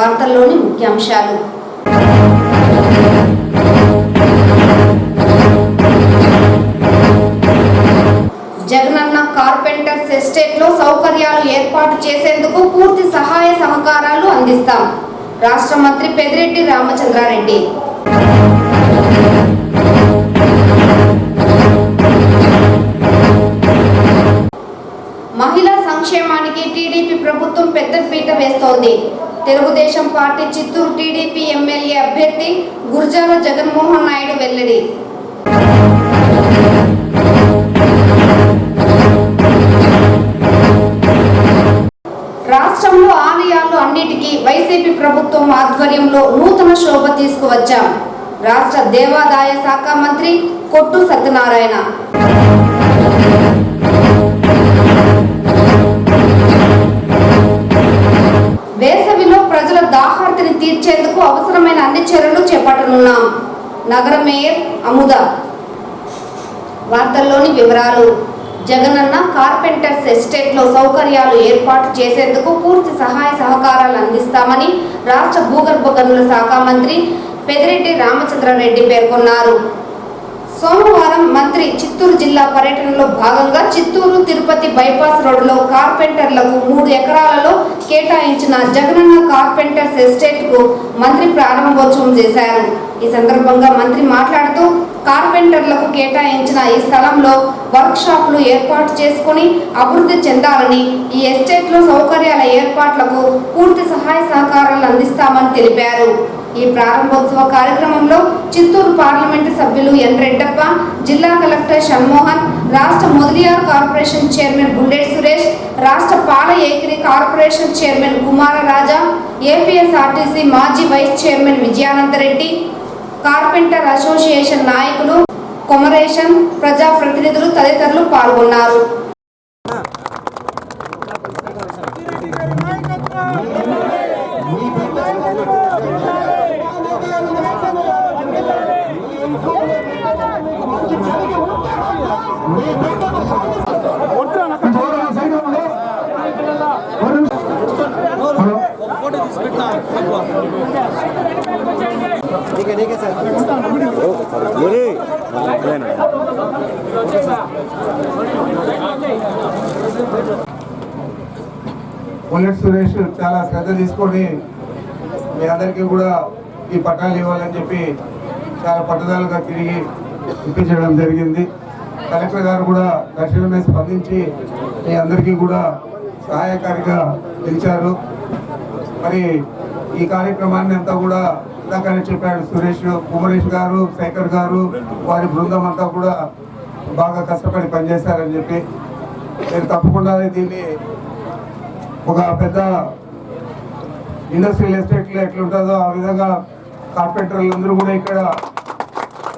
వార్తల్లోని ముఖ్యాంశాలు. జగనన్న కార్పెంటర్స్ ఎస్టేట్లో సౌకర్యాలు ఏర్పాటు చేసేందుకు పూర్తి సహాయ సహకారాలు అందిస్తాం. రాష్ట్ర మంత్రి పెద్దిరెడ్డి రామచంద్రారెడ్డి. మహిళా సంక్షేమానికి టీడీపీ ప్రభుత్వం పెద్దపీట వేస్తోంది. Telugu Desam party Chittoor TDP MLA అభ్యర్థి గురజాల జగన్మోహన్ నాయుడు వెల్లడి. రాష్ట్రంలో ఆలయాలు అన్నిటికీ వైసీపీ ప్రభుత్వం ఆధ్వర్యంలో నూతన శోభ తీసుకువచ్చాం. రాష్ట్ర దేవాదాయ శాఖ మంత్రి కొట్టు సత్యనారాయణ. వేసవిలో ప్రజల దాహార్తిని తీర్చేందుకు అవసరమైన అన్ని చర్యలు చేపట్టనున్నాం. నగర మేయర్ అముద. వార్తల్లోని వివరాలు. జగనన్న కార్పెంటర్స్ ఎస్టేట్లో సౌకర్యాలు ఏర్పాటు చేసేందుకు పూర్తి సహాయ సహకారాలు అందిస్తామని రాష్ట్ర భూగర్భ గనుల శాఖ మంత్రి పెద్దిరెడ్డి రామచంద్రారెడ్డి పేర్కొన్నారు. సోమవారం మంత్రి చిత్తూరు జిల్లా పర్యటనలో భాగంగా చిత్తూరు తిరుపతి బైపాస్ రోడ్డులో కార్పెంటర్లకు 3 ఎకరాలలో కేటాయించిన జగనన్న కార్పెంటర్స్ ఎస్టేట్ కు మంత్రి ప్రారంభోత్సవం చేశారు. ఈ సందర్భంగా మంత్రి మాట్లాడుతూ కార్పెంటర్లకు కేటాయించిన ఈ స్థలంలో వర్క్ షాపులు ఏర్పాటు చేసుకుని అభివృద్ధి చెందాలని, ఈ ఎస్టేట్లో సౌకర్యాల ఏర్పాట్లకు పూర్తి సహాయ సహకారాలు అందిస్తామని తెలిపారు. ఈ ప్రారంభోత్సవ కార్యక్రమంలో చిత్తూరు పార్లమెంటు సభ్యులు ఎన్ రెడ్డప్ప, జిల్లా కలెక్టర్ షణ్మోహన్, రాష్ట్ర Mudaliar corporation chairman bullet Suresh, రాష్ట్ర పాల ఏకిరి corporation chairman Kumara Raja, APSRTC మాజీ vice chairman Vijayanandareddy, carpenter association నాయకులు, కొమరేషన్ ప్రజాప్రతినిధులు తదితరులు పాల్గొన్నారు. బుల్లెట్ సురేష్ చాలా శ్రద్ధ తీసుకొని మీ అందరికీ కూడా ఈ పట్టాలు ఇవ్వాలని చెప్పి చాలా పట్టుదలగా తిరిగి ఇప్పించడం జరిగింది. కలెక్టర్ గారు కూడా తక్షణమే స్పందించి మీ అందరికీ కూడా సహాయకారిగా నిలిచారు. మరి ఈ కార్యక్రమాన్ని అంతా కూడా ఇందాకనే చెప్పాడు సురేష్, కుమరేష్ గారు, శేఖర్ గారు, వారి బృందం అంతా కూడా బాగా కష్టపడి పనిచేశారని చెప్పి నేను తప్పకుండా దీన్ని ఒక పెద్ద ఇండస్ట్రియల్ ఎస్టేట్లో ఎట్లుంటుందో ఆ విధంగా కార్పెంటర్లందరూ కూడా ఇక్కడ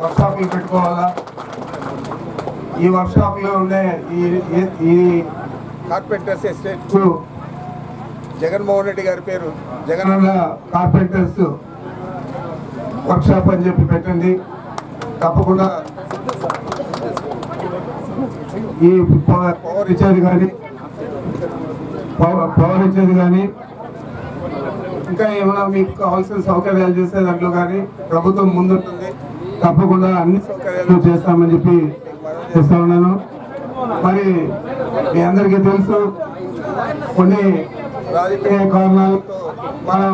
వర్క్షాప్లు పెట్టుకోవాలా. ఈ వర్క్షాప్లో ఉండే ఈ కార్పెంటర్స్ ఎస్టేట్ జగన్మోహన్ రెడ్డి గారి పేరు జగనన్న కార్పెంటర్స్ వర్క్షాప్ అని చెప్పి పెట్టండి. తప్పకుండా ఈ పవర్ ఇచ్చేది కానీ ఇంకా ఏమైనా మీకు కావాల్సిన సౌకర్యాలు చేసే దాంట్లో కానీ ప్రభుత్వం ముందుంటుంది. తప్పకుండా అన్ని సౌకర్యాలు చేస్తామని చెప్పి చేస్తా ఉన్నాను. మరి మీ అందరికీ తెలుసు, కొన్ని రాజకీయ కారణాలతో మనం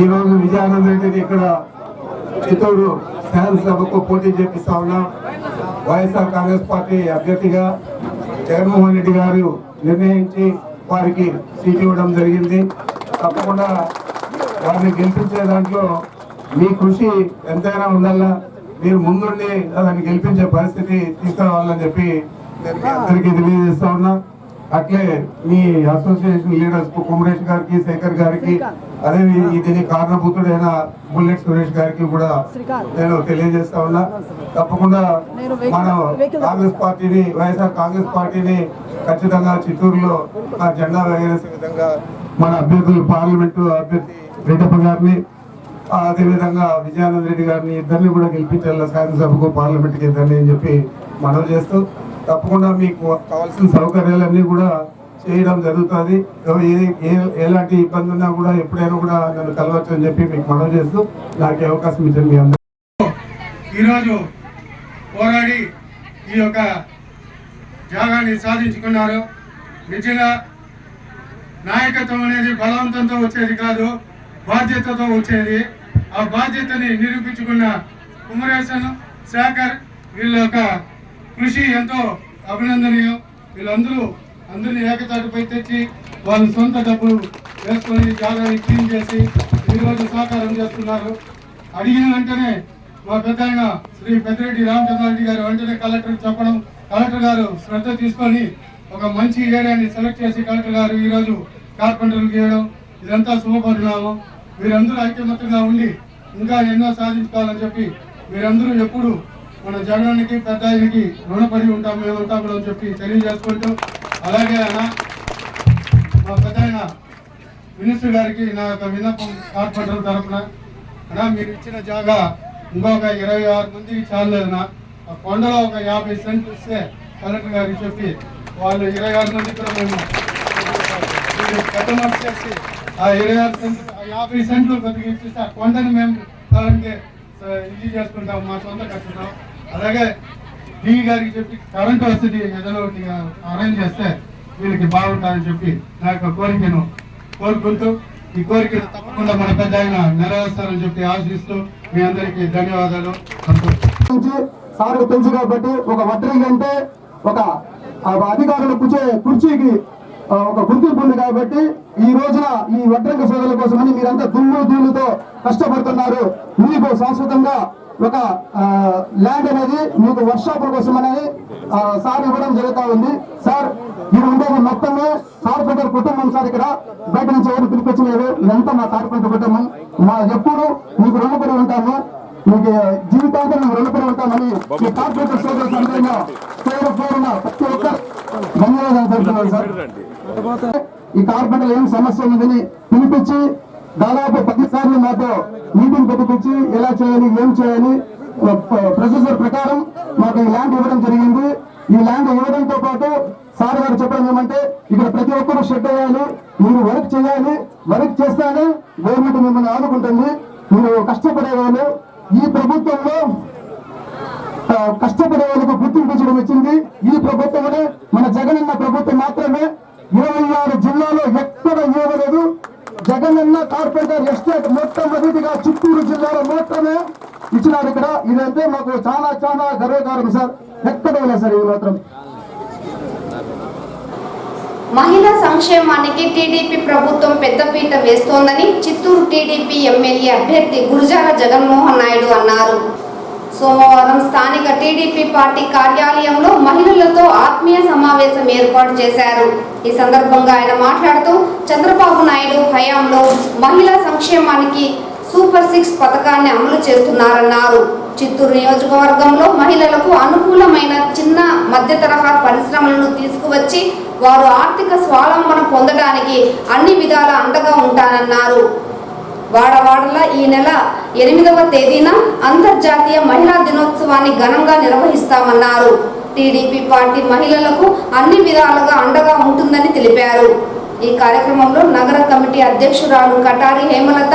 ఈరోజు విజయానంద రెడ్డిని ఇక్కడ చిత్తూరు శాసనసభకు పోటీ చేపిస్తా ఉన్నాం. వైఎస్ఆర్ కాంగ్రెస్ పార్టీ అభ్యర్థిగా జగన్మోహన్ రెడ్డి గారు నిర్ణయించి వారికి సీట్ ఇవ్వడం జరిగింది. తప్పకుండా వారిని గెలిపించే దాంట్లో మీ కృషి ఎంతైనా ఉండాలా. మీరు ముందుండి దాన్ని గెలిపించే పరిస్థితి తీసుకురావాలని చెప్పి నేను మీ అందరికీ తెలియజేస్తా ఉన్నా. అట్లే మీ అసోసియేషన్ లీడర్స్ కుమరేష్ గారికి, శేఖర్ గారికి, అదే దీనికి కారణభూతుడైన బుల్లెట్ సురేష్ గారికి కూడా నేను తెలియజేస్తా ఉన్నా. తప్పకుండా మనం కాంగ్రెస్ పార్టీని, వైఎస్ఆర్ కాంగ్రెస్ పార్టీని ఖచ్చితంగా చిత్తూరులో జెండా ఎగరేసే విధంగా మన అభ్యర్థులు, పార్లమెంటు అభ్యర్థి రెడ్డప్ప గారిని, అదేవిధంగా విజయానంద రెడ్డి గారిని ఇద్దరిని కూడా గెలిపించాలి శాసనసభకు, పార్లమెంట్కి ఇద్దరిని అని చెప్పి మనవి చేస్తూ, తప్పకుండా మీకు కావాల్సిన సౌకర్యాలన్నీ కూడా చేయడం జరుగుతుంది. ఎలాంటి ఇబ్బంది ఉన్నా కూడా ఎప్పుడైనా కూడా నన్ను కలవచ్చు అని చెప్పి మీకు మనవి చేస్తూ నాకు అవకాశం ఇచ్చింది మీ అందరూ. ఈరోజు పోరాడి ఈ యొక్క జాగాన్ని సాధించుకున్నారు. నిజంగా నాయకత్వం అనేది బలవంతంతో వచ్చేది కాదు, బాధ్యతతో వచ్చేది. ఆ బాధ్యతని నిరూపించుకున్న కుమరేశన్, శేఖర్ వీళ్ళ యొక్క కృషి ఎంతో అభినందనీయం. అందరినీ ఏకతాటిపై తెచ్చి వాళ్ళు సొంత డబ్బులు వేసుకొని జాగాన్ని క్లీన్ చేసి ఈరోజు సహకారం చేస్తున్నారు. అడిగిన వెంటనే మా పెద్ద ఆయన శ్రీ పెద్దిరెడ్డి రామచంద్రారెడ్డి గారు వెంటనే కలెక్టర్ చెప్పడం, కలెక్టర్ గారు శ్రద్ధ తీసుకొని ఒక మంచి ఏరియాని సెలెక్ట్ చేసి కలెక్టర్ గారు ఈరోజు కార్పెంటర్లు చేయడం, ఇదంతా శుభపరిణామం. మీరందరూ ఐక్యమత్యంగా ఉండి ఇంకా ఎన్నో సాధించుకోవాలని చెప్పి మీరందరూ ఎప్పుడు మన జగనానికి పెద్ద ఆయనకి రుణపడి ఉంటాం మేమంతా కూడా అని చెప్పి తెలియజేసుకుంటూ, అలాగే మా పెద్ద ఆయన మినిస్టర్ గారికి నా యొక్క విన్నపం కార్పొరేటర్ తరఫున, అన్నా మీరు ఇచ్చిన జాగా ఇంకొక 26 మందికి చాలేదన్నా, ఆ కొండలో ఒక 50 సెంట్లు ఇస్తే కలెక్టర్ గారికి చెప్పి వాళ్ళు 26 మంది కూడా మేము పెద్ద మనసు చేసి ఆ 26 సెంట్లు 50 సెంట్లు కొద్దిగా ఇచ్చేస్తే ఆ కొండని మేము కావాలంటే ఇది చేసుకుంటాం, మా సొంత కట్టుకుంటాం. అలాగే డీ గారికి చెప్పి కరెంటు వసతి ఏదో అరేంజ్ చేస్తే వీళ్ళకి బాగుంటుందని చెప్పి నా యొక్క కోరికను కోరుకుంటూ, ఈ కోరికను తప్పకుండా మన పెద్ద ఆయన నెరవేరుస్తారని చెప్పి ఆశిస్తూ మీ అందరికీ ధన్యవాదాలు. సార్కు తెలుసు కాబట్టి ఒక వడ్రంగి అంటే ఒక అధికారులు కూర్చే కుర్చీకి ఒక గుర్తింపు ఉంది కాబట్టి ఈ రోజున ఈ వడ్రంగి సోదరుల కోసమని మీరంతా దుమ్ముతో కష్టపడుతున్నారు. మీకు శాశ్వతంగా ఒక ల్యాండ్ అనేది మీకు వర్క్షాపుల కోసం అనేది సార్ ఇవ్వడం జరుగుతూ ఉంది. సార్ ఇది ఉండేది మొత్తమే కార్పొరేటర్ కుటుంబం సార్. ఇక్కడ బయట నుంచి ఎవరు పిలిపించలేదు, ఇదంతా మా కార్పొరేటర్ కుటుంబం. మా ఎప్పుడు మీకు రుణపడి ఉంటాము, మీకు జీవితాంతం మేము రుణపడి ఉంటామని ఈ కార్పొరేటర్ సోదరులు అందరిగా పేరున ప్రతి ఒక్కరు ధన్యవాదాలు తెలుపుతున్నాను సార్. ఈ కార్పొరేటర్ ఏం సమస్య ఉందని పిలిపించి దాదాపు 10 సార్లు మాతో మీటింగ్ పెట్టించి ఎలా చేయాలి ఏం చేయాలి ప్రొసీజర్ ప్రకారం మాకు ఈ ల్యాండ్ ఇవ్వడం జరిగింది. ఈ ల్యాండ్ ఇవ్వడంతో పాటు సార్ గారు చెప్పడం ఏమంటే ఇక్కడ ప్రతి ఒక్కరూ షెడ్ వేయాలి, మీరు వర్క్ చేయాలి, వర్క్ చేస్తేనే గవర్నమెంట్ మిమ్మల్ని ఆదుకుంటుంది. మీరు కష్టపడే వాళ్ళు ఈ ప్రభుత్వంలో కష్టపడే వాళ్ళకు గుర్తింపించడం ఇచ్చింది ఈ ప్రభుత్వమే. మన జగనన్న ప్రభుత్వం మాత్రమే 26 జిల్లాలో ఎక్కడ ఇవ్వలేదు. జగనన్న కార్పొరేటర్ ఎస్టేట్ మొట్టమొదటిగా చిత్తూరు జిల్లాలో మాత్రమే ఇచ్చినారు ఇక్కడ. ఇదంటే మాకు చాలా చాలా గర్వకారం సార్, ఎక్కడ లేదు సార్ ఇది మాత్రం. మహిళా సంక్షేమానికి టీడీపీ ప్రభుత్వం పెద్దపీట వేస్తోందని చిత్తూరు టీడీపీ ఎమ్మెల్యే అభ్యర్థి గురజాల జగన్మోహన్ నాయుడు అన్నారు. సోమవారం స్థానిక టీడీపీ పార్టీ కార్యాలయంలో మహిళలతో ఆత్మీయ సమావేశం ఏర్పాటు చేశారు. ఈ సందర్భంగా ఆయన మాట్లాడుతూ చంద్రబాబు నాయుడు హయాంలో మహిళా సంక్షేమానికి సూపర్ 6 పథకాన్ని అమలు చేస్తున్నారన్నారు. చిత్తూరు నియోజకవర్గంలో మహిళలకు అనుకూలమైన చిన్న మధ్య తరహా పరిశ్రమలను తీసుకువచ్చి వారు ఆర్థిక స్వావలంబన పొందడానికి అన్ని విధాల అండగా ఉంటానన్నారు. వాడవాడల ఈ నెల 8వ తేదీన అంతర్జాతీయ మహిళా దినోత్సవాన్ని ఘనంగా నిర్వహిస్తామన్నారు. టీడీపీ పార్టీ మహిళలకు అన్ని విధాలుగా అండగా ఉంటుందని తెలిపారు. ఈ కార్యక్రమంలో నగర కమిటీ అధ్యక్షురాలు కటారి హేమలత,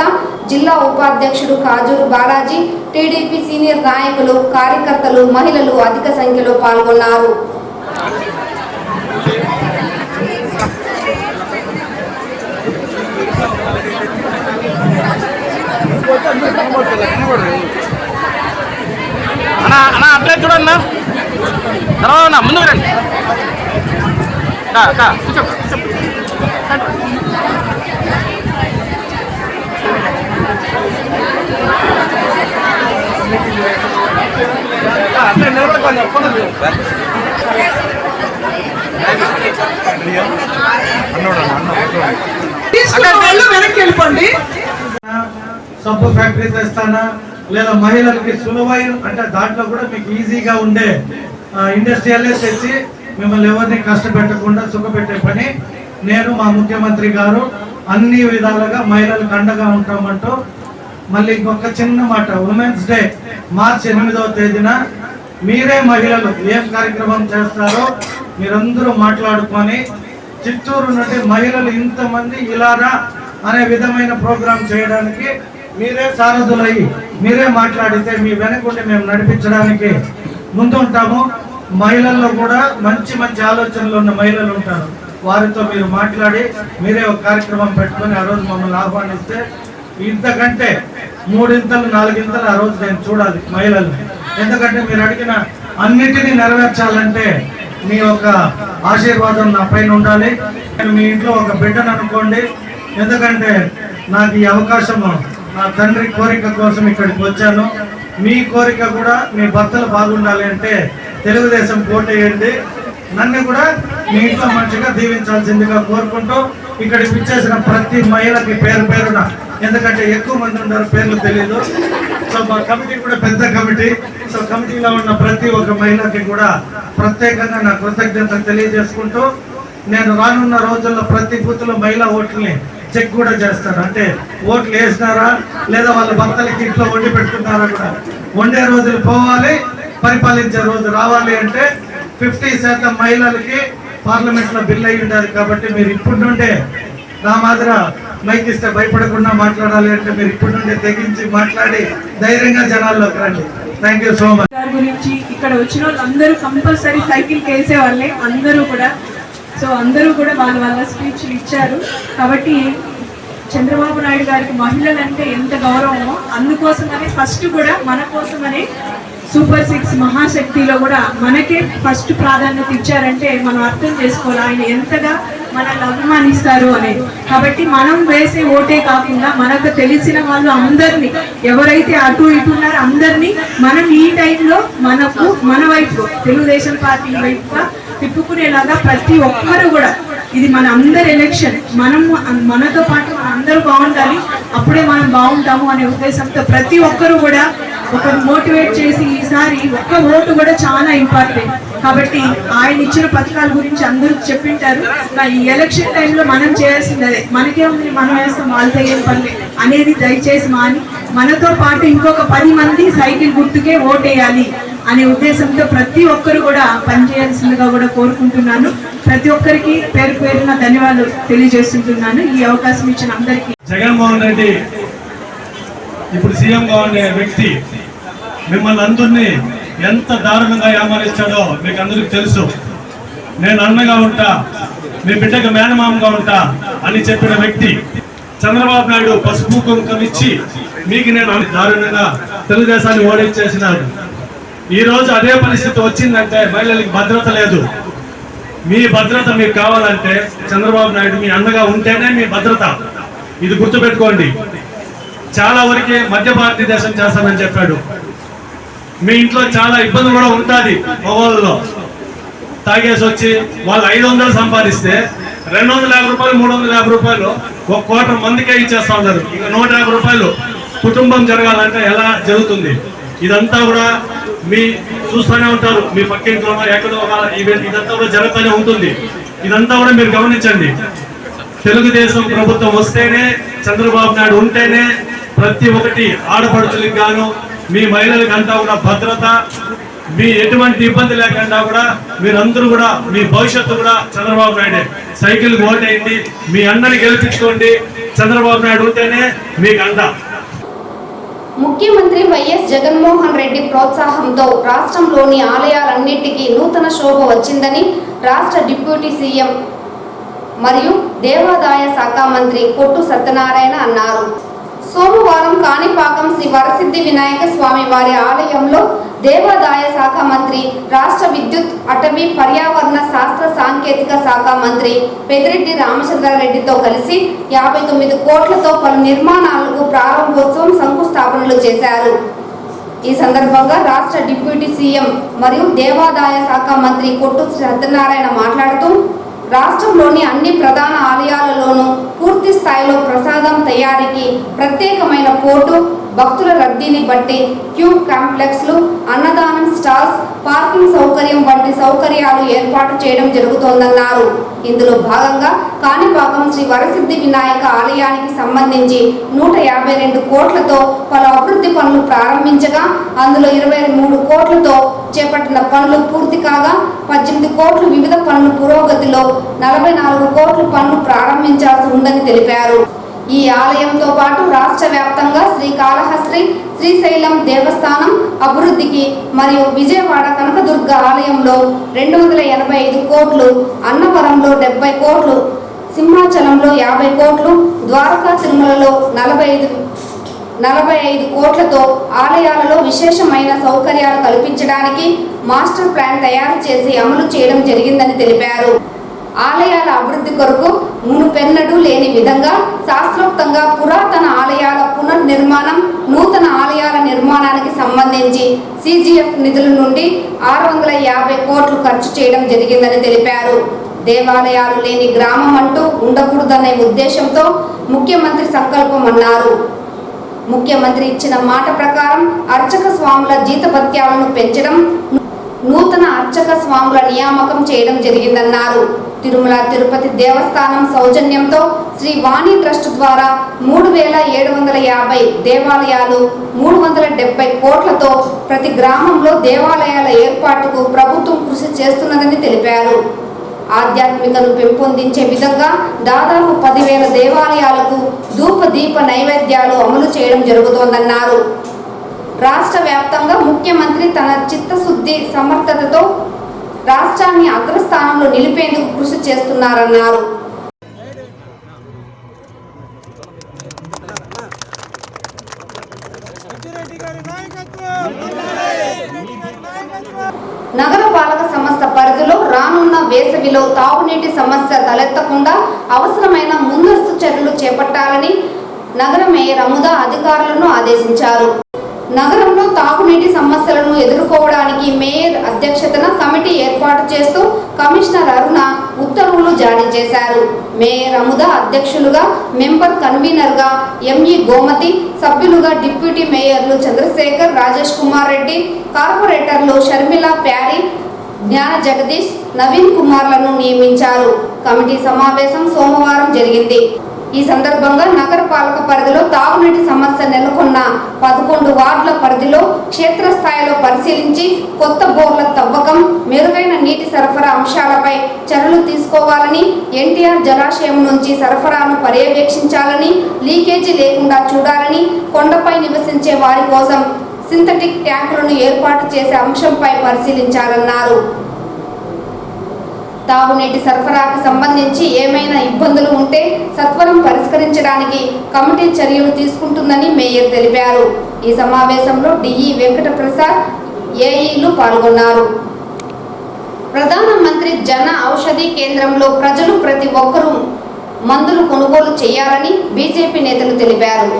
జిల్లా ఉపాధ్యక్షుడు కాజూరు బాలాజీ, టీడీపీ సీనియర్ నాయకులు, కార్యకర్తలు, మహిళలు అధిక సంఖ్యలో పాల్గొన్నారు. అట్లే చూడన్నా తర్వాత ముందుకు రండి. అట్లే నిలబడుకోండి. వెనక్కి వెళ్ళిపోండి. సబ్బు ఫ్యాక్టరీ తెస్తానా లేదా మహిళలకి సులువైన అంటే దాంట్లో కూడా మీకు ఈజీగా ఉండే ఇండస్ట్రియల్లే తెచ్చి మిమ్మల్ని ఎవరిని కష్టపెట్టకుండా సుఖపెట్టే పని నేను మా ముఖ్యమంత్రి గారు అన్ని విధాలుగా మహిళలకు అండగా ఉంటామంటూ. మళ్ళీ ఇంకొక చిన్న మాట, ఉమెన్స్ డే మార్చి 8వ తేదీన మీరే మహిళలు ఏం కార్యక్రమం చేస్తారో మీరందరూ మాట్లాడుకొని చిత్తూరు నుండి మహిళలు ఇంతమంది ఇలారా అనే విధమైన ప్రోగ్రాం చేయడానికి మీరే సారథులై మీరే మాట్లాడితే మీ వెనకుండి మేము నడిపించడానికి ముందుంటాము. మహిళల్లో కూడా మంచి మంచి ఆలోచనలు ఉన్న మహిళలు ఉంటారు, వారితో మీరు మాట్లాడి మీరే ఒక కార్యక్రమం పెట్టుకొని ఆ రోజు మమ్మల్ని ఆహ్వానిస్తే ఇంతకంటే 3 ఇంతలు 4 ఇంతలు ఆ రోజు నేను చూడాలి మహిళల్ని. ఎందుకంటే మీరు అడిగిన అన్నిటినీ నెరవేర్చాలంటే మీ యొక్క ఆశీర్వాదం నా పైన ఉండాలి. నేను మీ ఇంట్లో ఒక బిడ్డను అనుకోండి. ఎందుకంటే నాకు ఈ అవకాశము నా తండ్రి కోరిక కోసం ఇక్కడికి వచ్చాను. మీ కోరిక కూడా మీ భర్తలు బాగుండాలి అంటే తెలుగుదేశం ఓటేయండి. నన్ను కూడా మీ ఇంట్లో మంచిగా దీవించాల్సిందిగా కోరుకుంటూ ఇక్కడికి పిచ్చేసిన ప్రతి మహిళకి పేరు పేరున, ఎందుకంటే ఎక్కువ మంది ఉన్నారు పేర్లు తెలియదు. సో మా కమిటీ కూడా పెద్ద కమిటీ. సో కమిటీలో ఉన్న ప్రతి ఒక్క మహిళకి కూడా ప్రత్యేకంగా నా కృతజ్ఞతలు తెలియజేసుకుంటూ నేను రానున్న రోజుల్లో ప్రతి బూత్లో మహిళా ఓట్లని చెక్ కూడా చేస్తాను. అంటే ఓట్లు వేసినారా లేదా వాళ్ళ భర్తలకి ఇంట్లో వండి పెట్టుకున్నారా కూడా. వండే రోజులు పోవాలి, పరిపాలించే రోజు రావాలి అంటే 50% మహిళలకి పార్లమెంట్ లో బిల్ అయి ఉండాలి. కాబట్టి మీరు ఇప్పటి నుండే నా మాదిర మైక్ ఇస్తే భయపడకుండా మాట్లాడాలి అంటే మీరు ఇప్పటి నుండే తెగించి మాట్లాడి ధైర్యంగా జనాల్లోకి రండి. Thank you so much. దాని గురించి ఇక్కడ వచ్చిన వాళ్ళందరూ కంపల్సరీ సైకిల్ వేసే వాళ్ళే అందరూ కూడా. సో అందరూ కూడా వాళ్ళ స్పీచ్లు ఇచ్చారు. కాబట్టి చంద్రబాబు నాయుడు గారికి మహిళలు అంటే ఎంత గౌరవమో అందుకోసమనే ఫస్ట్ కూడా మన కోసమనే సూపర్ 6 మహాశక్తిలో కూడా మనకే ఫస్ట్ ప్రాధాన్యత ఇచ్చారంటే మనం అర్థం చేసుకోవాలి ఆయన ఎంతగా మనల్ని అభిమానిస్తారు అనేది. కాబట్టి మనం వేసే ఓటే కాకుండా మనకు తెలిసిన వాళ్ళు అందరినీ ఎవరైతే అటు ఇటు ఉన్నారో అందరినీ మనం ఈ టైంలో మన వైపు తెలుగుదేశం పార్టీ వైపుగా తిప్పుకునేలాగా ప్రతి ఒక్కరు కూడా, ఇది మన అందరి ఎలక్షన్, మనతో పాటు మన అందరూ బాగుండాలి, అప్పుడే మనం బాగుంటాము అనే ఉద్దేశంతో ప్రతి ఒక్కరు కూడా ఒకరు మోటివేట్ చేసి ఈసారి ఒక్క ఓటు కూడా చాలా ఇంపార్టెంట్. కాబట్టి ఆయన ఇచ్చిన పథకాల గురించి అందరూ చెప్పింటారు. ఈ ఎలక్షన్ టైంలో మనం చేయాల్సింది అదే, మనకే ఉంది మనం వేస్తాం వాళ్ళతో ఏం పర్లే అనేది దయచేసి మాని మనతో పాటు ఇంకొక 10 మంది సైకిల్ గుర్తుకే ఓటేయాలి అనే ఉద్దేశంతో ప్రతి ఒక్కరు కూడా పనిచేయాల్సిందిగా కూడా కోరుకుంటున్నాను. ప్రతి ఒక్కరికి పేరు పేరున ధన్యవాదాలు తెలియజేస్తుంటున్నాను ఈ అవకాశం ఇచ్చిన అందరికీ. జగన్మోహన్ రెడ్డి ఇప్పుడు సీఎంగా ఉండే వ్యక్తి మిమ్మల్ని అందరినీ ఎంత దారుణంగా ఏమారిస్తాడో మీకు అందరికి తెలుసు. నేను అన్నగా ఉంటా, మీ బిడ్డకు మేనమామగా ఉంటా అని చెప్పిన వ్యక్తి చంద్రబాబు నాయుడు పసుపు కుంకుమ ఇచ్చి మీకు నేను దారుణంగా తెలుగుదేశాన్ని ఓడించేసినాడు. ఈ రోజు అదే పరిస్థితి వచ్చిందంటే మహిళలకు భద్రత లేదు. మీ భద్రత మీకు కావాలంటే చంద్రబాబు నాయుడు మీ అండగా ఉంటేనే మీ భద్రత. ఇది గుర్తుపెట్టుకోండి. చాలా వరకే మధ్య భారతదేశం చేస్తానని చెప్పాడు. మీ ఇంట్లో చాలా ఇబ్బంది కూడా ఉంటుంది. మగవాళ్ళలో తాగేసి వచ్చి వాళ్ళు 500 సంపాదిస్తే 250 రూపాయలు 350 రూపాయలు 1 కోట్ల మందికే ఇచ్చేస్తా ఉన్నారు. ఇక 150 రూపాయలు కుటుంబం జరగాలంటే ఎలా జరుగుతుంది? ఇదంతా కూడా మీ చూస్తూనే ఉంటారు. మీ పక్కింట్లో ఎక్కడో ఇదంతా కూడా జరుగుతూనే ఉంటుంది. ఇదంతా కూడా మీరు గమనించండి. తెలుగుదేశం ప్రభుత్వం వస్తేనే, చంద్రబాబు నాయుడు ఉంటేనే ప్రతి ఒక్కటి ఆడపడుచులకు గాను మీ మహిళలకు అంతా కూడా భద్రత, మీ ఎటువంటి ఇబ్బంది లేకుండా కూడా మీరందరూ కూడా మీ భవిష్యత్తు కూడా చంద్రబాబు నాయుడే. సైకిల్ ఓటేయండి, మీ అన్నని గెలిపించుకోండి. చంద్రబాబు నాయుడు ఉంటేనే మీకు అండ. ముఖ్యమంత్రి వైఎస్ జగన్మోహన్ రెడ్డి ప్రోత్సాహంతో రాష్ట్రంలోని ఆలయాలన్నింటికీ నూతన శోభ వచ్చిందని రాష్ట్ర డిప్యూటీ సీఎం మరియు దేవాదాయ శాఖ మంత్రి కొట్టు సత్యనారాయణ అన్నారు. సోమవారం కాణిపాకం శ్రీ వరసిద్ధి వినాయక స్వామి వారి ఆలయంలో దేవాదాయ శాఖ మంత్రి, రాష్ట్ర విద్యుత్, అటవీ, పర్యావరణ, శాస్త్ర సాంకేతిక శాఖ మంత్రి పెద్దిరెడ్డి రామచంద్రారెడ్డితో కలిసి 59 కోట్లతో పలు నిర్మాణాలకు ప్రారంభోత్సవం, శంకుస్థాపనలు చేశారు. ఈ సందర్భంగా రాష్ట్ర డిప్యూటీ సీఎం మరియు దేవాదాయ శాఖ మంత్రి కొట్టు సత్యనారాయణ మాట్లాడుతూ రాష్ట్రంలోని అన్ని ప్రధాన ఆలయాలలోనూ పూర్తి స్థాయిలో ప్రసాదం తయారీకి ప్రత్యేకమైన పోర్టు, భక్తుల రద్దీని బట్టి క్యూ కాంప్లెక్స్లు, అన్నదానం స్టాల్స్, పార్కింగ్ సౌకర్యం వంటి సౌకర్యాలు ఏర్పాటు చేయడం జరుగుతోందన్నారు. ఇందులో భాగంగా కాణిపాకం శ్రీ వరసిద్ధి వినాయక ఆలయానికి సంబంధించి 152 కోట్లతో పలు అభివృద్ధి పనులు ప్రారంభించగా అందులో 23 కోట్లతో చేపట్టిన పనులు పూర్తి కాగా 18 కోట్లు వివిధ పనులు పురోగతిలో 44 కోట్ల పనులు ప్రారంభించాల్సి ఉందని తెలిపారు. ఈ ఆలయంతో పాటు రాష్ట్ర వ్యాప్తంగా శ్రీకాళహస్తి, శ్రీశైలం దేవస్థానం అభివృద్ధికి మరియు విజయవాడ కనకదుర్గ ఆలయంలో 285 కోట్లు, అన్నవరంలో 70 కోట్లు, సింహాచలంలో 50 కోట్లు, ద్వారకా తిరుమలలో 45 కోట్లతో ఆలయాలలో విశేషమైన సౌకర్యాలు కల్పించడానికి మాస్టర్ ప్లాన్ తయారు చేసి అమలు చేయడం జరిగిందని తెలిపారు. ఆలయాల అభివృద్ధి కొరకు మునుపెన్నడూ లేని విధంగా శాస్త్రోక్తంగా పురాతన ఆలయాల పునర్నిర్మాణం, నూతన ఆలయాల నిర్మాణానికి సంబంధించి CGF నిధుల నుండి 650 కోట్లు ఖర్చు చేయడం జరిగిందని తెలిపారు. దేవాలయాలు లేని గ్రామం అంటూ ఉండకూడదనే ఉద్దేశంతో ముఖ్యమంత్రి సంకల్పం అన్నారు. ముఖ్యమంత్రి ఇచ్చిన మాట ప్రకారం అర్చక స్వాముల జీతభత్యాలను పెంచడం, నూతన అర్చక స్వాముల నియామకం చేయడం జరిగిందన్నారు. తిరుమల తిరుపతి దేవస్థానం సౌజన్యంతో శ్రీ వాణి ట్రస్ట్ ద్వారా 3750 దేవాలయాలు 370 కోట్లతో ప్రతి గ్రామంలో దేవాలయాల ఏర్పాటుకు ప్రభుత్వం కృషి చేస్తున్నదని తెలిపారు. ఆధ్యాత్మికను పెంపొందించే విధంగా దాదాపు 10,000 దేవాలయాలకు ధూప దీప నైవేద్యాలు అమలు చేయడం జరుగుతోందన్నారు. రాష్ట్ర వ్యాప్తంగా ముఖ్యమంత్రి తన చిత్తశుద్ధి సమర్థతతో రాష్ట్రాన్ని అగ్రస్థానంలో నిలిపేందుకు కృషి చేస్తున్నారన్నారు. నగరపాలక సంస్థ పరిధిలో రానున్న వేసవిలో తాగునీటి సమస్య తలెత్తకుండా అవసరమైన ముందస్తు చర్యలు చేపట్టాలని నగర మేయర్ అముదా అధికారులను ఆదేశించారు. నగరంలో తాగునీటి సమస్యలను ఎదుర్కోవడానికి మేయర్ అధ్యక్షతన కమిటీ ఏర్పాటు చేస్తూ కమిషనర్ అరుణ ఉత్తర్వులు జారీ చేశారు. మేయర్ అముదా అధ్యక్షులుగా, మెంబర్ కన్వీనర్గా ఎంఈ గోమతి, సభ్యులుగా డిప్యూటీ మేయర్లు చంద్రశేఖర్, రాజేష్ కుమార్ రెడ్డి, కార్పొరేటర్లు షర్మిల, ప్యారీ, జ్ఞాన జగదీష్, నవీన్ కుమార్లను నియమించారు. కమిటీ సమావేశం సోమవారం జరిగింది. ఈ సందర్భంగా నగరపాలక పరిధిలో తాగునీటి సమస్య నెలకొన్న 11 వార్డుల పరిధిలో క్షేత్రస్థాయిలో పరిశీలించి కొత్త బోర్ల తవ్వకం, మెరుగైన నీటి సరఫరా అంశాలపై చర్యలు తీసుకోవాలని, ఎన్టీఆర్ జలాశయం నుంచి సరఫరాను పర్యవేక్షించాలని, లీకేజీ లేకుండా చూడాలని, కొండపై నివసించే వారి కోసం సింథటిక్ ట్యాంకులను ఏర్పాటు చేసే అంశంపై పరిశీలించాలన్నారు. తాగునీటి సరఫరాకు సంబంధించి ఏమైనా ఇబ్బందులు ఉంటే సత్వరం పరిష్కరించడానికి కమిటీ చర్యలు తీసుకుంటుందని మేయర్ తెలిపారు. ఈ సమావేశంలో డిఈ వెంకట ప్రసాద్, ఏఈలు పాల్గొన్నారు. ప్రధానమంత్రి జన ఔషధి కేంద్రంలో ప్రజలు ప్రతి ఒక్కరూ మందులు కొనుగోలు చేయాలని బీజేపీ నేతలు తెలిపారు.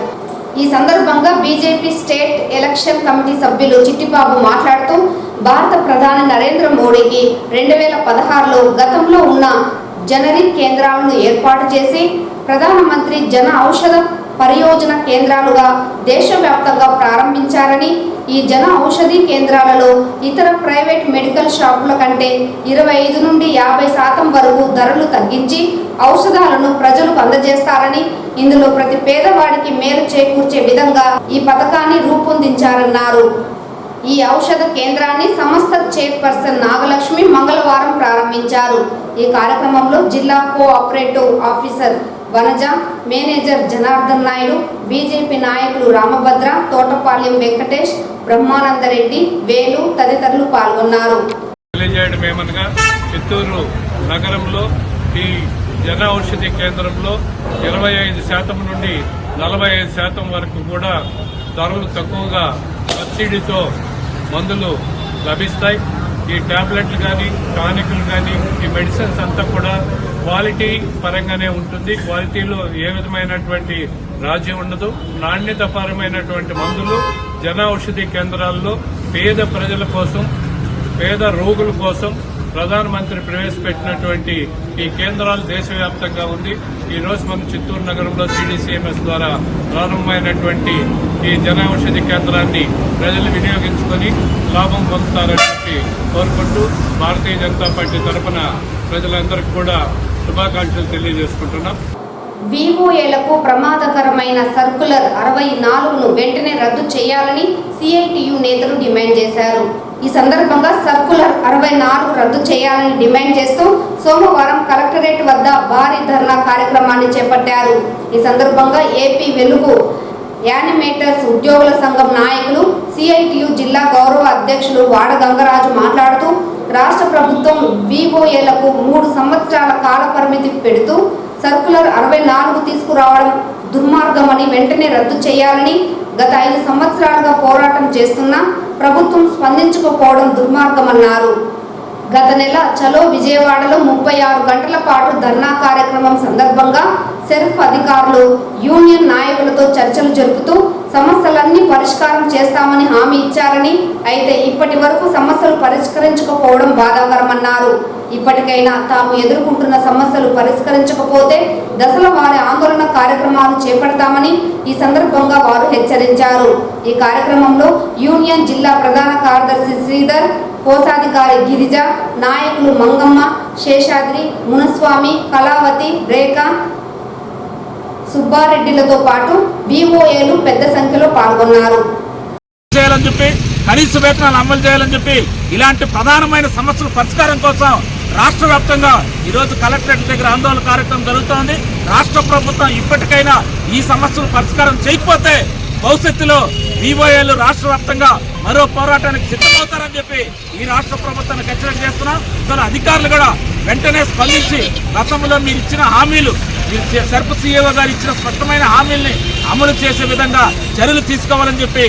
ఈ సందర్భంగా బీజేపీ స్టేట్ ఎలక్షన్ కమిటీ సభ్యులు చిట్టిబాబు మాట్లాడుతూ భారత ప్రధాని నరేంద్ర మోడీకి 2016లో గతంలో ఉన్న జనరిక్ కేంద్రాలను ఏర్పాటు చేసి ప్రధానమంత్రి జన ఔషధ పరియోజన కేంద్రాలుగా దేశవ్యాప్తంగా ప్రారంభించారని, ఈ జన ఔషధి కేంద్రాలలో ఇతర ప్రైవేట్ మెడికల్ షాపుల కంటే 25 నుండి 50% వరకు ధరలు తగ్గించి ఔషధాలను ప్రజలకు అందజేస్తారని, ఇందులో ప్రతి పేదవాడికి మేలు చేకూర్చే విధంగా ఈ పథకాన్ని రూపొందించారన్నారు. ఈ ఔషధ కేంద్రాన్ని సంస్థ చైర్పర్సన్ నాగలక్ష్మి మంగళవారం ప్రారంభించారు. ఈ కార్యక్రమంలో జిల్లా cooperative officer Vanaja, manager Janardhan Naidu, BJP నాయకులు రామభద్ర, తోటపాలెం వెంకటేష్, బ్రహ్మానందరెడ్డి, వేలు తదితరులు పాల్గొన్నారు. చిత్తూరు నగరంలో ఈ జన ఔషధి కేంద్రంలో 25% నుండి 45% వరకు కూడా ధరలు తక్కువగా సబ్సిడీతో మందులు లభిస్తాయి. ఈ టాబ్లెట్లు కానీ, టానిక్లు కానీ, ఈ మెడిసిన్స్ అంతా కూడా క్వాలిటీ పరంగానే ఉంటుంది. క్వాలిటీలో ఏ విధమైనటువంటి రాజీ ఉండదు. నాణ్యత పరమైనటువంటి మందులు జన ఔషధి కేంద్రాల్లో పేద ప్రజల కోసం, పేద రోగుల కోసం ప్రధానమంత్రి ప్రవేశపెట్టినటువంటి ఈ కేంద్రాలు దేశవ్యాప్తంగా ఉంది. ఈ రోజు మన చిత్తూరు నగరంలో సిడిసిఎంఎస్ ద్వారా ప్రారంభమైనటువంటి ఈ జన ఔషధి కేంద్రాన్ని ప్రజలు వినియోగించుకొని లాభం పొందుతారని చెప్పి కోరుకుంటూ భారతీయ జనతా పార్టీ తరఫున ప్రజలందరికీ కూడా శుభాకాంక్షలు తెలియజేసుకుంటున్నాం. వివోఏలకు ప్రమాదకరమైన సర్కులర్ 64ను వెంటనే రద్దు చేయాలని సిఐటియు నేతలు డిమాండ్ చేశారు. ఈ సందర్భంగా సర్కులర్ 64 రద్దు చేయాలని డిమాండ్ చేస్తూ సోమవారం కలెక్టరేట్ వద్ద భారీ ధర్నా కార్యక్రమాన్ని చేపట్టారు. ఈ సందర్భంగా ఏపీ వెలుగు యానిమేటర్స్ ఉద్యోగుల సంఘం నాయకులు సిఐటియు జిల్లా గౌరవ అధ్యక్షులు వాడ గంగరాజు మాట్లాడుతూ రాష్ట్ర ప్రభుత్వం వివోఏలకు 3 సంవత్సరాల కాల పరిమితి పెడుతూ సర్కులర్ 64 తీసుకురావడం దుర్మార్గమని వెంటనే రద్దు చేయాలని గత 5 సంవత్సరాలుగా పోరాటం చేస్తున్నా ప్రభుత్వం స్పందించకపోవడం దుర్మార్గమన్నారు. గత నెల చలో విజయవాడలో 36 గంటల పాటు ధర్నా కార్యక్రమం సందర్భంగా సెర్ఫ్ అధికారులు యూనియన్ నాయకులతో చర్చలు జరుపుతూ సమస్యలన్నీ పరిష్కారం చేస్తామని హామీ ఇచ్చారని, అయితే ఇప్పటి వరకు సమస్యలు పరిష్కరించకపోవడం బాధాకరమన్నారు. ఇప్పటికైనా తాము ఎదుర్కొంటున్న సమస్యలు పరిష్కరించకపోతే దశల వారి ఆందోళన కార్యక్రమాలు చేపడతామని ఈ సందర్భంగా వారు హెచ్చరించారు. ఈ కార్యక్రమంలో యూనియన్ జిల్లా ప్రధాన కార్యదర్శి శ్రీధర్, కోశాధికారి గిరిజ, నాయకులు మంగమ్మ, శేషాద్రి, మునస్వామి, కళావతి, రేఖ, సుబ్బారెడ్డిలతో పాటు వివోఏలు పెద్ద సంఖ్యలో పాల్గొన్నారు. చేయాలని చెప్పి కనీస వేతనాలు అమలు చేయాలని చెప్పి ఇలాంటి ప్రధానమైన సమస్యల పరిష్కారం కోసం రాష్ట్ర వ్యాప్తంగా ఈరోజు కలెక్టరేట్ దగ్గర ఆందోళన కార్యక్రమం జరుగుతోంది. రాష్ట్ర ప్రభుత్వం ఇప్పటికైనా ఈ సమస్యలు పరిష్కారం చేయకపోతే భవిష్యత్తులో వివోఏలు రాష్ట్ర వ్యాప్తంగా మరో పోరాటానికి సిద్ధమవుతారని చెప్పి ఈ రాష్ట్ర ప్రభుత్వాన్ని హెచ్చరిక చేస్తున్నాం. ఇతర అధికారులు కూడా వెంటనే స్పందించి గతంలో మీరు ఇచ్చిన హామీలు, సర్ప సిఇఓ గారు ఇచ్చిన స్పష్టమైన హామీల్ని అమలు చేసే విధంగా చర్యలు తీసుకోవాలని చెప్పి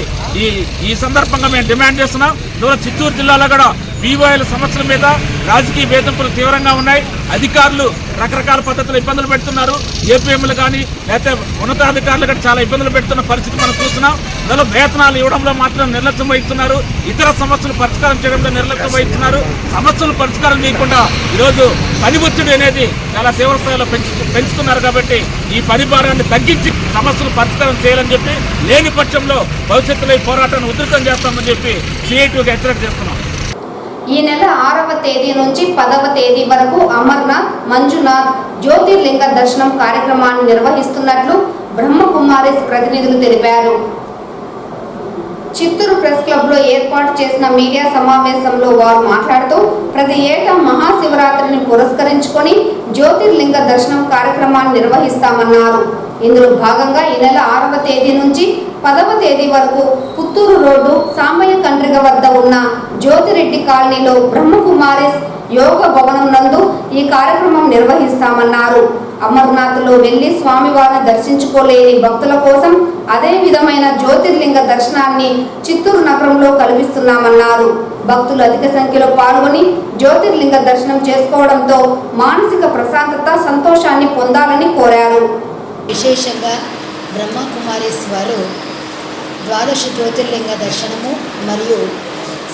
ఈ సందర్భంగా మేము డిమాండ్ చేస్తున్నాం. ఇవాళ చిత్తూరు జిల్లాలో కూడా వివోఏల సమస్యల మీద రాజకీయ వేధింపులు తీవ్రంగా ఉన్నాయి. అధికారులు రకరకాల పద్ధతులు ఇబ్బందులు పెడుతున్నారు. ఏపీఎంలు కానీ లేకపోతే ఉన్నతాధికారులు కూడా చాలా ఇబ్బందులు పెడుతున్న పరిస్థితి మనం చూస్తున్నాం. ఇందులో వేతనాలు ఇవ్వడంలో మాత్రం నిర్లక్ష్యం వహిస్తున్నారు. ఇతర సమస్యలు పరిష్కారం చేయడంలో నిర్లక్ష్యం వహిస్తున్నారు. సమస్యలు పరిష్కారం చేయకుండా ఈరోజు పని ఒత్తిడి అనేది చాలా తీవ్ర స్థాయిలో పెంచుతున్నారు. కాబట్టి ఈ పని భారాన్ని తగ్గించి సమస్యలు పరిష్కారం చేయాలని చెప్పి, లేని పక్షంలో భవిష్యత్తులో ఈ పోరాటాన్ని ఉధృతం చేస్తామని చెప్పి సిఐటికి హెచ్చరిక చేస్తున్నాం. ఈ నెల 6వ తేదీ నుంచి 10వ తేదీ వరకు అమర్నాథ్, మంజునాథ్ జ్యోతిర్లింగ దర్శనం కార్యక్రమాన్ని నిర్వహిస్తున్నట్లు బ్రహ్మకుమారిస్ ప్రతినిధులు తెలిపారు. చిత్తూరు ప్రెస్ క్లబ్లో ఏర్పాటు చేసిన మీడియా సమావేశంలో వారు మాట్లాడుతూ ప్రతి ఏటా మహాశివరాత్రిని పురస్కరించుకొని జ్యోతిర్లింగ దర్శనం కార్యక్రమాన్ని నిర్వహిస్తామన్నారు. ఇందులో భాగంగా ఈ నెల 6వ తేదీ నుంచి 10వ తేదీ వరకు పుత్తూరు రోడ్డు సాంబయ్య కండ్రిగ వద్ద ఉన్న జ్యోతిరెడ్డి కాలనీలో బ్రహ్మకుమారిస్ యోగ భవనం నందు ఈ కార్యక్రమం నిర్వహిస్తామన్నారు. అమర్నాథ్లో వెళ్లి స్వామివారిని దర్శించుకోలేని భక్తుల కోసం అదే విధమైన జ్యోతిర్లింగ దర్శనాన్ని చిత్తూరు నగరంలో కల్పిస్తున్నామన్నారు. భక్తులు అధిక సంఖ్యలో పాల్గొని జ్యోతిర్లింగ దర్శనం చేసుకోవడంతో మానసిక ప్రశాంతత, సంతోషాన్ని పొందాలని కోరారు. విశేషంగా బ్రహ్మకుమారిస్ వారు ద్వాదశ జ్యోతిర్లింగ దర్శనము మరియు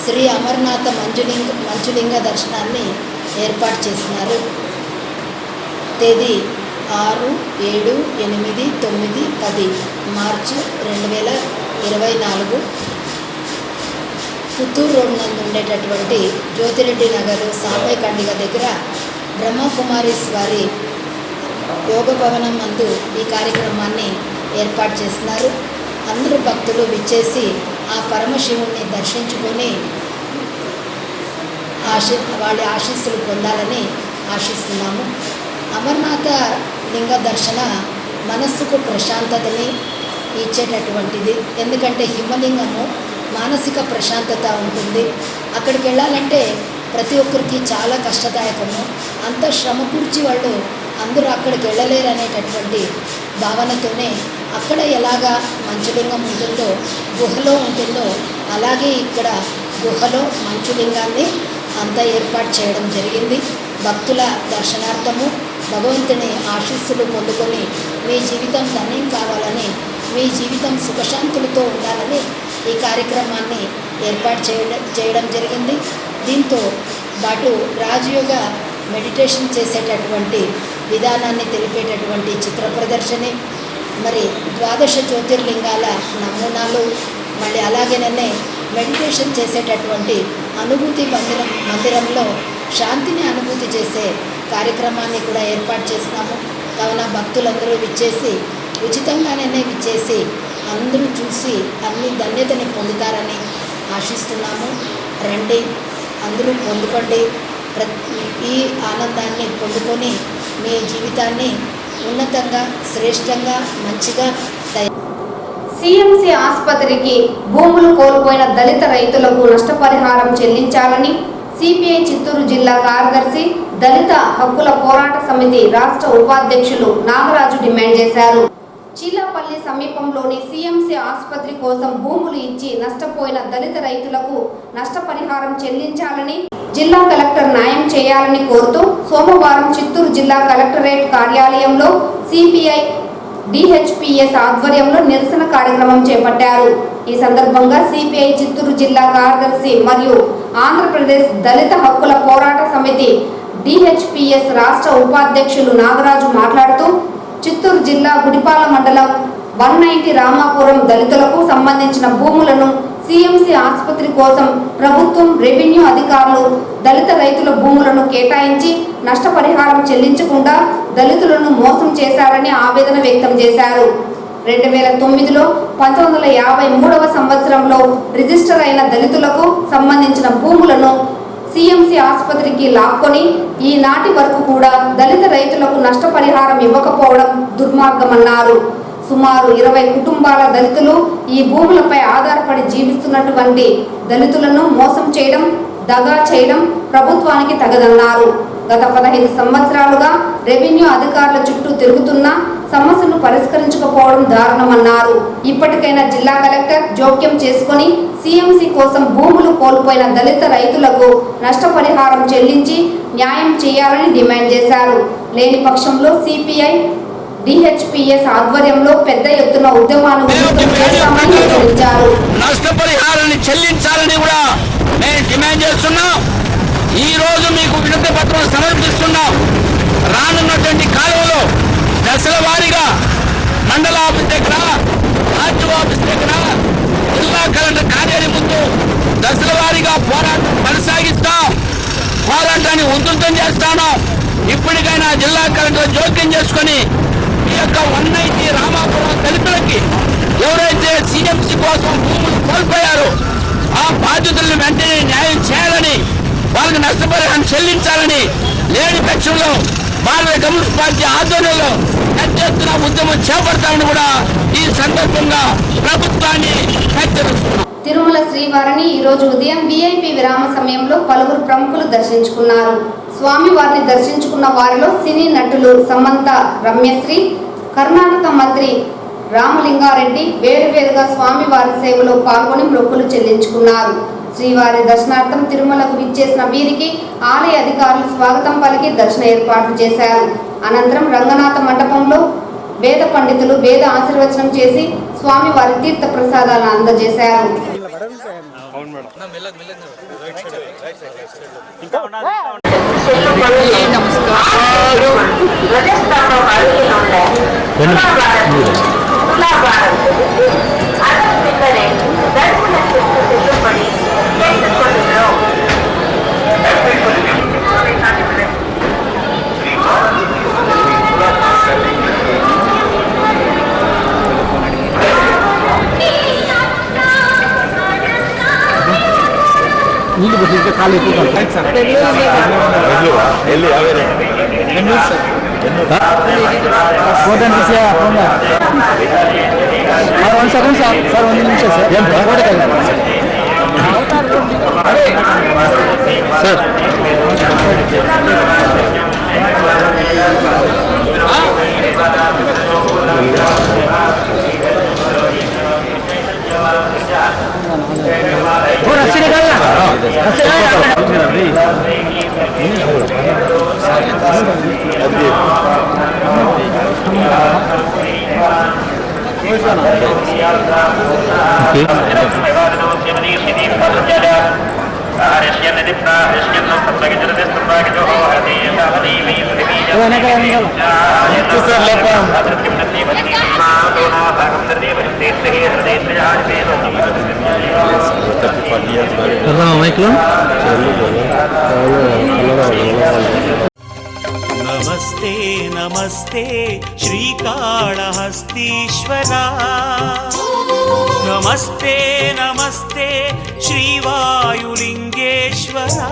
శ్రీ అమర్నాథ మంచులింగ దర్శనాన్ని ఏర్పాటు చేస్తున్నారు. తేదీ 6, 7, 8, 9, 10 మార్చి 2024 పుత్తూరు రోడ్ నందు ఉండేటటువంటి జ్యోతిరెడ్డి నగర్ సాంబయ్య కండిగ దగ్గర బ్రహ్మకుమారిస్ వారి యోగ భవనం నందు ఈ కార్యక్రమాన్ని ఏర్పాటు చేస్తున్నారు. అందరూ భక్తులు విచ్చేసి ఆ పరమశివుణ్ణి దర్శించుకొని వాళ్ళ ఆశీస్సులు పొందాలని ఆశిస్తున్నాము. అమర్నాథ లింగ దర్శన మనస్సుకు ప్రశాంతతని ఇచ్చేటటువంటిది. ఎందుకంటే హిమలింగము మానసిక ప్రశాంతత ఉంటుంది. అక్కడికి వెళ్ళాలంటే ప్రతి ఒక్కరికి చాలా కష్టదాయకము. అంత శ్రమ కూర్చి వాళ్ళు అందరూ అక్కడికి వెళ్ళలేరు అనేటటువంటి భావనతోనే అక్కడ ఎలాగా మంచులింగం ఉంటుందో, గుహలో ఉంటుందో, అలాగే ఇక్కడ గుహలో మంచులింగాన్ని అంతా ఏర్పాటు చేయడం జరిగింది. భక్తుల దర్శనార్థము భగవంతుని ఆశీస్సులు పొందుకొని మీ జీవితం ధన్యం కావాలని, మీ జీవితం సుఖశాంతులతో ఉండాలని ఈ కార్యక్రమాన్ని ఏర్పాటు చేయడం జరిగింది. దీంతో పాటు రాజయోగ మెడిటేషన్ చేసేటటువంటి విధానాన్ని తెలిపేటటువంటి చిత్ర ప్రదర్శని, మరి ద్వాదశ జ్యోతిర్లింగాల నమూనాలు, మళ్ళీ అలాగేనే మెడిటేషన్ చేసేటటువంటి అనుభూతి మందిరంలో శాంతిని అనుభూతి చేసే కార్యక్రమాన్ని కూడా ఏర్పాటు చేస్తున్నాము. కావున భక్తులందరూ విచ్చేసి ఉచితంగానే విచ్చేసి అందరూ చూసి అన్ని ధన్యతని పొందుతారని ఆశిస్తున్నాము. రండి, అందరూ పొందుకోండి. ఈ ఆనందాన్ని పొందుకొని మీ జీవితాన్ని ఉన్నతంగా, శ్రేష్టంగా, మంచిగా సిఎంసి ఆసుపత్రికి భూములు కోల్పోయిన దళిత రైతులకు నష్టపరిహారం చెల్లించాలని సిపిఐ చిత్తూరు జిల్లా కార్యదర్శి దళిత హక్కుల పోరాట సమితి రాష్ట్ర ఉపాధ్యక్షులు నాగరాజు డిమాండ్ చేశారు. చీలాపల్లి సమీపంలోని సిఎంసి ఆసుపత్రి కోసం భూములు ఇచ్చి నష్టపోయిన దళిత రైతులకు నష్టపరిహారం చెల్లించాలని జిల్లా కలెక్టర్ న్యాయం చేయాలని కోరుతూ సోమవారం చిత్తూరు జిల్లా కలెక్టరేట్ కార్యాలయంలో సిపిఐ డిహెచ్పిఎస్ ఆధ్వర్యంలో నిరసన కార్యక్రమం చేపట్టారు. ఈ సందర్భంగా సిపిఐ చిత్తూరు జిల్లా కార్యదర్శి మరియు ఆంధ్రప్రదేశ్ దళిత హక్కుల పోరాట సమితి డిహెచ్పిఎస్ రాష్ట్ర ఉపాధ్యక్షులు నాగరాజు మాట్లాడుతూ చిత్తూరు జిల్లా గుడిపాల మండలం 190 రామాపురం దళితులకు సంబంధించిన భూములను సిఎంసి ఆసుపత్రి కోసం ప్రభుత్వం, రెవెన్యూ అధికారులు దళిత రైతుల భూములను కేటాయించి నష్టపరిహారం చెల్లించకుండా దళితులను మోసం చేశారని ఆవేదన వ్యక్తం చేశారు. 2009లో 1953వ సంవత్సరంలో రిజిస్టర్ అయిన దళితులకు సంబంధించిన భూములను సిఎంసి ఆసుపత్రికి లాక్కొని ఈనాటి వరకు కూడా దళిత రైతులకు నష్టపరిహారం ఇవ్వకపోవడం దుర్మార్గమన్నారు. సుమారు 20 కుటుంబాల దళితులు ఈ భూములపై ఆధారపడి జీవిస్తున్నటువంటి దళితులను మోసం చేయడం, దగా చేయడం ప్రభుత్వానికి తగదన్నారు. గత 15 సంవత్సరాలుగా రెవెన్యూ అధికారుల చుట్టూ తిరుగుతున్నా సమస్యను పరిష్కరించకపోవడం దారుణమన్నారు. ఇప్పటికైనా జిల్లా కలెక్టర్ జోక్యం చేసుకొని సిఎంసి కోసం భూములు కోల్పోయిన దళిత రైతులకు నష్టపరిహారం చెల్లించి న్యాయం చేయాలని డిమాండ్ చేశారు. లేని పక్షంలో సిపిఐ డిహెచ్పిఎస్ ఆధ్వర్యంలో పెద్ద ఎత్తున ఉద్యమాన్ని చేస్తామని హెచ్చరించారు. నష్టపరిహారాన్ని చెల్లించాలని కూడా మేము డిమాండ్ చేస్తున్నాం. ఈ రోజు మీకు వినతి పత్రం సమర్పిస్తున్నాం. రానున్నటువంటి కాలంలో దశల వారీగా మండల ఆఫీస్ దగ్గర, ఆర్టీఓ ఆఫీస్ దగ్గర, జిల్లా కలెక్టర్ కార్యాలయం ముందు దశల వారీగా పోరాటం కొనసాగిస్తాం. పోరాటాన్ని ఉధృతం చేస్తాను. ఇప్పటికైనా జిల్లా కలెక్టర్ జోక్యం చేసుకొని ఈ యొక్క 190 రామాపురం దళితులకి ఎవరైతే సిఎంసి కోసం భూములు కోల్పోయారో ఆ బాధ్యతలను వెంటనే న్యాయం చేయాలని, వాళ్ళకి నష్టపరిహారం చెల్లించాలని, లేని పక్షంలో భారత కమ్యూనిస్ట్ పార్టీ ఆధ్వర్యంలో పెద్ద ఎత్తున ఉద్యమం చేపడతామని కూడా ఈ సందర్భంగా ప్రభుత్వాన్ని హెచ్చరిస్తున్నాం. తిరుమల శ్రీవారిని ఈ రోజు ఉదయం విఐపి విరామ సమయంలో పలువురు ప్రముఖులు దర్శించుకున్నారు. స్వామివారిని దర్శించుకున్న వారిలో సినీ నటులు సమంత, రమ్యశ్రీ, కర్ణాటక మంత్రి రామలింగారెడ్డి వేరువేరుగా స్వామివారి సేవలో పాల్గొని మొక్కులు చెల్లించుకున్నారు. శ్రీవారి దర్శనార్థం తిరుమలకు విచ్చేసిన వీరికి ఆలయ అధికారులు స్వాగతం పలికి దర్శన ఏర్పాట్లు చేశారు. అనంతరం రంగనాథ మండపంలో వేద పండితులు వేద ఆశీర్వచనం చేసి స్వామివారి తీర్థ ప్రసాదాలను అందజేశారు. నీళ్ళు బట్టి ఖాళీ ఎక్కువ వన్ సెకండ్ సార్, 1 నిమిషం సార్. సార్ నమస్తే नमस्ते श्रीकाళहस्तीश्वरा नमस्ते नमस्ते श्रीवायुलिङ्गेश्वरा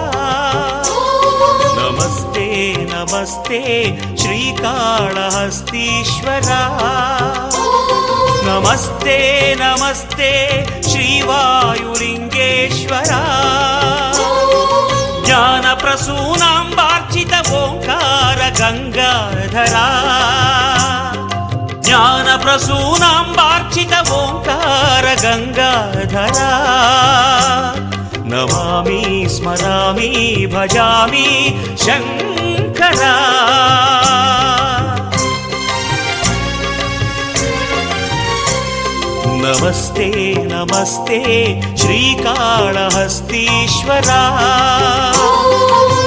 नमस्ते नमस्ते श्रीकाళहस्तीश्वरा नमस्ते नमस्ते श्रीवायुलिङ्गेश्वरा ज्ञानप्रसूनाम्बार्चित ओंकार गंगाधरा ज्ञानप्रसूनाम्बार्चित ओंकार गंगाधरा नमामि स्मरामि भजामि शंकरा नमस्ते नमस्ते श्रीकाళहस्तीश्वरा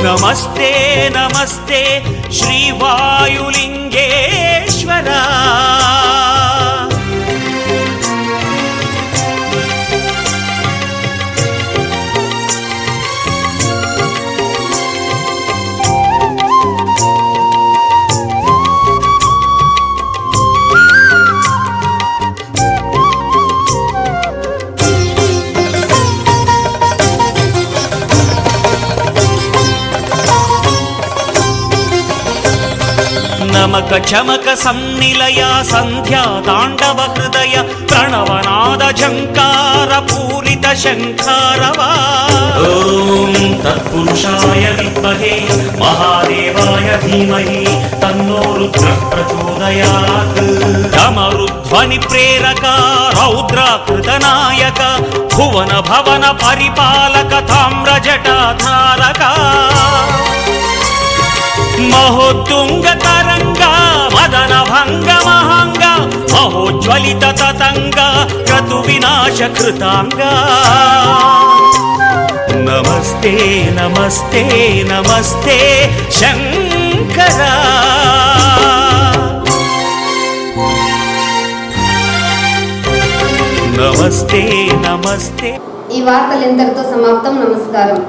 नमस्ते नमस्ते श्रीवायुलिङ्गेश्वरा नमक चमक सन्निलय संध्या तांडव हृदय प्रणवनाद झंकार पूरित शंखारवा ओम तत्पुरुषाय विद्महे महादेवाय धीमहि तन्नो रुद्रः प्रचोदयात् डमरुध्वनि प्रेरक रौद्राकृत नायक भुवन भवन परिपालक ताम्रजटाधारक महोत्तुंग तरंग मदन भंग महंग महोज्वलित ततंग क्रतु विनाश कृतांग नमस्ते नमस्ते नमस्ते शंकरा नमस्ते नमस्ते ఈ వార్తలు ఇంతటితో సమాప్తం. నమస్కారం.